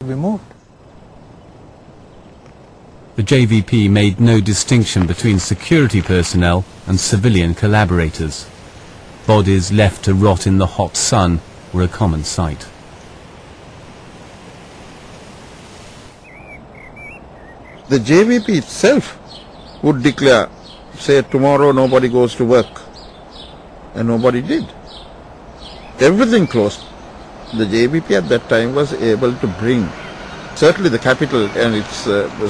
be moved. The JVP made no distinction between security personnel and civilian collaborators. Bodies left to rot in the hot sun were a common sight. The JVP itself would declare, say tomorrow nobody goes to work, and nobody did. Everything closed. The JVP at that time was able to bring certainly the capital and its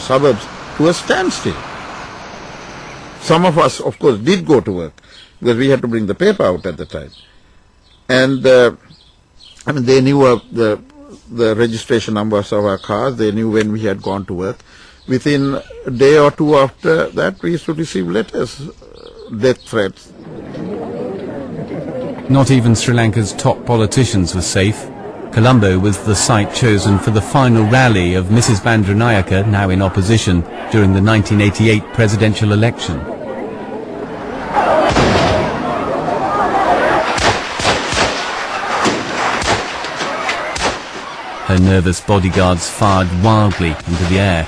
suburbs to a standstill. Some of us, of course, did go to work because we had to bring the paper out at the time. And I mean, they knew the registration numbers of our cars. They knew when we had gone to work. Within a day or two after that, we used to receive letters, death threats. Not even Sri Lanka's top politicians were safe. Colombo was the site chosen for the final rally of Mrs. Bandaranaike, now in opposition, during the 1988 presidential election. Her nervous bodyguards fired wildly into the air.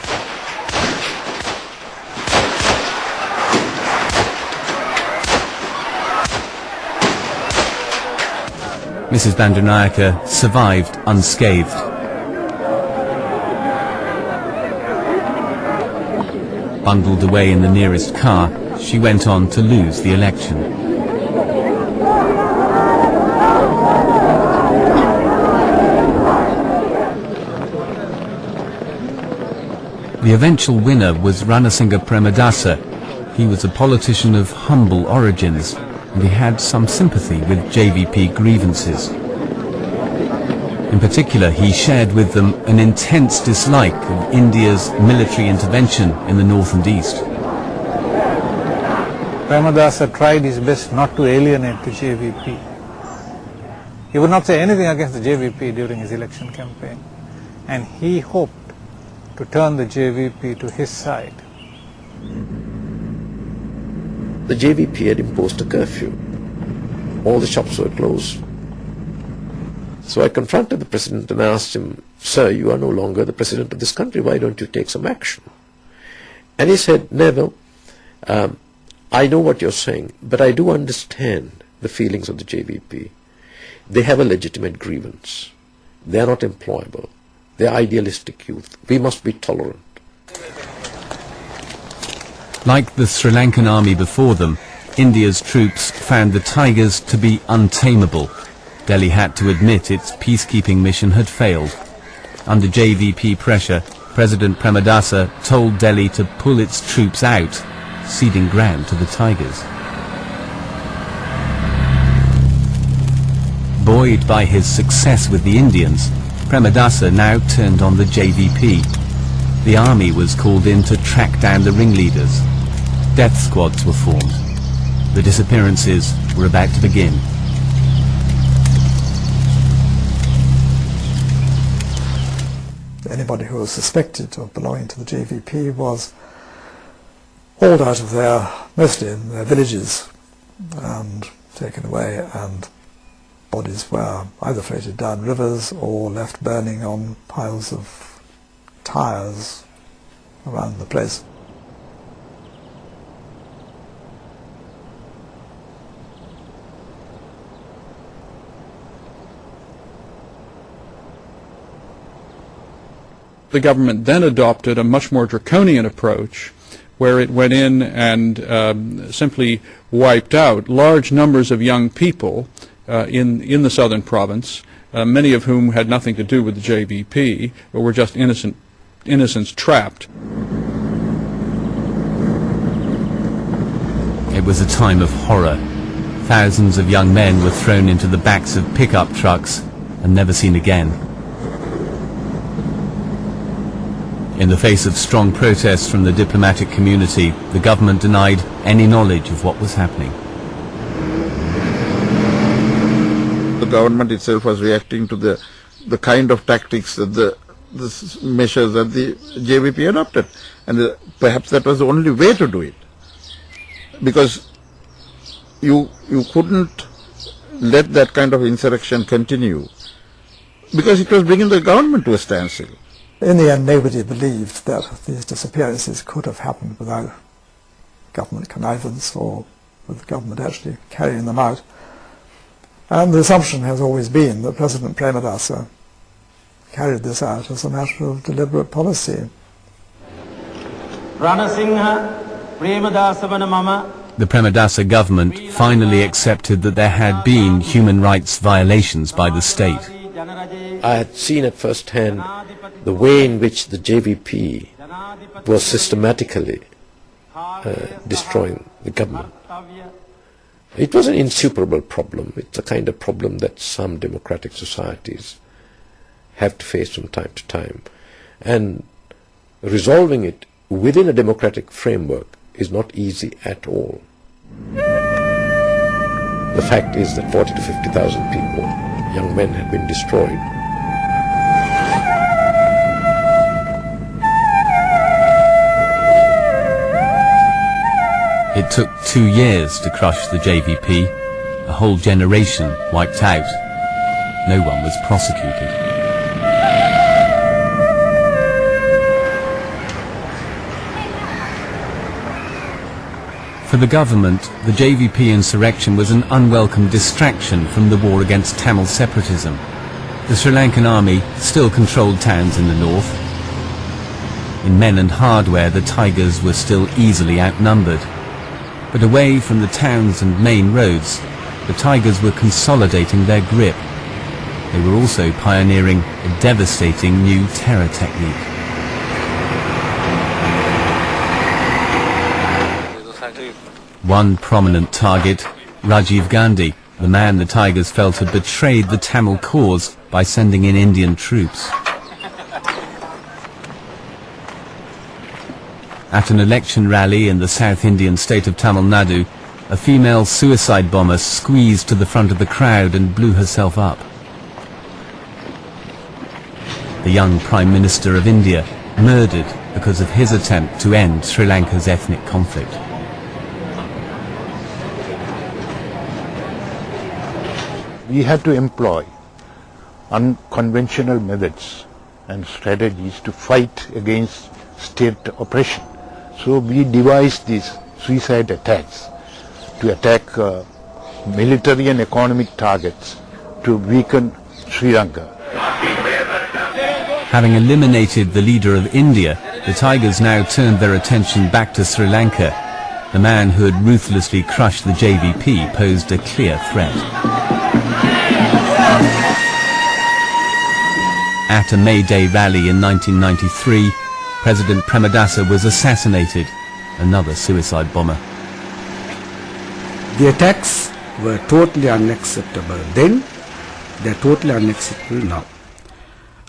Mrs. Bandaranaike survived unscathed. Bundled away in the nearest car, she went on to lose the election. The eventual winner was Ranasinghe Premadasa. He was a politician of humble origins, and he had some sympathy with JVP grievances. In particular, he shared with them an intense dislike of India's military intervention in the north and east. Premadasa tried his best not to alienate the JVP. He would not say anything against the JVP during his election campaign, and he hoped to turn the JVP to his side. The JVP had imposed a curfew. All the shops were closed. So I confronted the president and asked him, "Sir, you are no longer the president of this country. Why don't you take some action?" And he said, "Neville, I know what you're saying, but I do understand the feelings of the JVP. They have a legitimate grievance. They are not employable. They are idealistic youth. We must be tolerant." Like the Sri Lankan army before them, India's troops found the Tigers to be untamable. Delhi had to admit its peacekeeping mission had failed. Under JVP pressure, President Premadasa told Delhi to pull its troops out, ceding ground to the Tigers. Buoyed by his success with the Indians, Premadasa now turned on the JVP. The army was called in to track down the ringleaders. Death squads were formed. The disappearances were about to begin. Anybody who was suspected of belonging to the JVP was hauled out of mostly in their villages, and taken away, and bodies were either floated down rivers or left burning on piles of tyres around the place. The government then adopted a much more draconian approach, where it went in and simply wiped out large numbers of young people in the southern province, many of whom had nothing to do with the JVP, but were just innocents trapped. It was a time of horror. Thousands of young men were thrown into the backs of pickup trucks and never seen again. In the face of strong protests from the diplomatic community, the government denied any knowledge of what was happening. The government itself was reacting to the kind of tactics that the measures that the JVP adopted, and perhaps that was the only way to do it, because you couldn't let that kind of insurrection continue, because it was bringing the government to a standstill. In the end, nobody believed that these disappearances could have happened without government connivance or with the government actually carrying them out. And the assumption has always been that President Premadasa carried this out as a matter of deliberate policy. The Premadasa government finally accepted that there had been human rights violations by the state. I had seen at first hand the way in which the JVP was systematically destroying the government. It was an insuperable problem. It's a kind of problem that some democratic societies have to face from time to time. And resolving it within a democratic framework is not easy at all. The fact is that 40 to 50,000 people, young men, had been destroyed. It took 2 years to crush the JVP, a whole generation wiped out. No one was prosecuted. For the government, the JVP insurrection was an unwelcome distraction from the war against Tamil separatism. The Sri Lankan Army still controlled towns in the north. In men and hardware, the Tigers were still easily outnumbered. But away from the towns and main roads, the Tigers were consolidating their grip. They were also pioneering a devastating new terror technique. One prominent target, Rajiv Gandhi, the man the Tigers felt had betrayed the Tamil cause by sending in Indian troops. At an election rally in the South Indian state of Tamil Nadu, a female suicide bomber squeezed to the front of the crowd and blew herself up. The young Prime Minister of India murdered because of his attempt to end Sri Lanka's ethnic conflict. We had to employ unconventional methods and strategies to fight against state oppression. So we devised these suicide attacks to attack military and economic targets to weaken Sri Lanka. Having eliminated the leader of India, the Tigers now turned their attention back to Sri Lanka. The man who had ruthlessly crushed the JVP posed a clear threat. At a May Day rally in 1993, President Premadasa was assassinated, another suicide bomber. The attacks were totally unacceptable then, they are totally unacceptable now.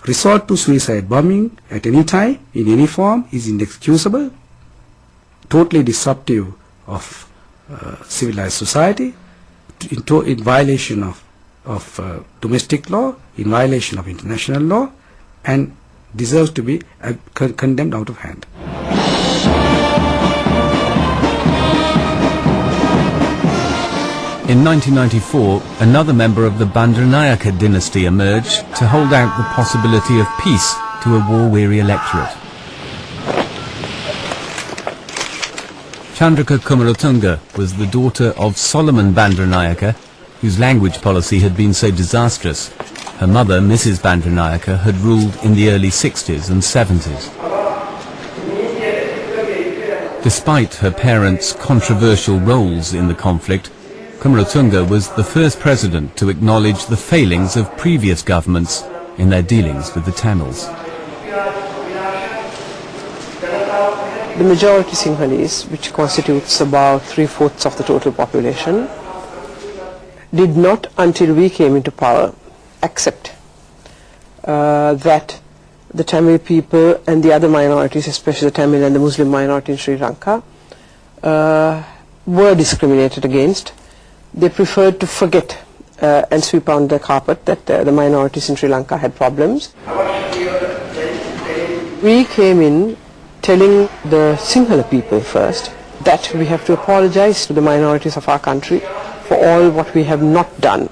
Resort to suicide bombing at any time, in any form, is inexcusable, totally disruptive of civilized society, in violation of domestic law, in violation of international law, and deserves to be condemned out of hand. In 1994, another member of the Bandaranaike dynasty emerged to hold out the possibility of peace to a war-weary electorate. Chandrika Kumaratunga was the daughter of Solomon Bandaranaike, whose language policy had been so disastrous. Her mother, Mrs. Bandaranaike, had ruled in the early 60s and 70s. Despite her parents' controversial roles in the conflict, Kumaratunga was the first president to acknowledge the failings of previous governments in their dealings with the Tamils. The majority Sinhalese, which constitutes about 3/4 of the total population, did not, until we came into power, accept that the Tamil people and the other minorities, especially the Tamil and the Muslim minority in Sri Lanka, were discriminated against. They preferred to forget and sweep under the carpet that the minorities in Sri Lanka had problems. We came in telling the Sinhala people first that we have to apologize to the minorities of our country for all what we have not done.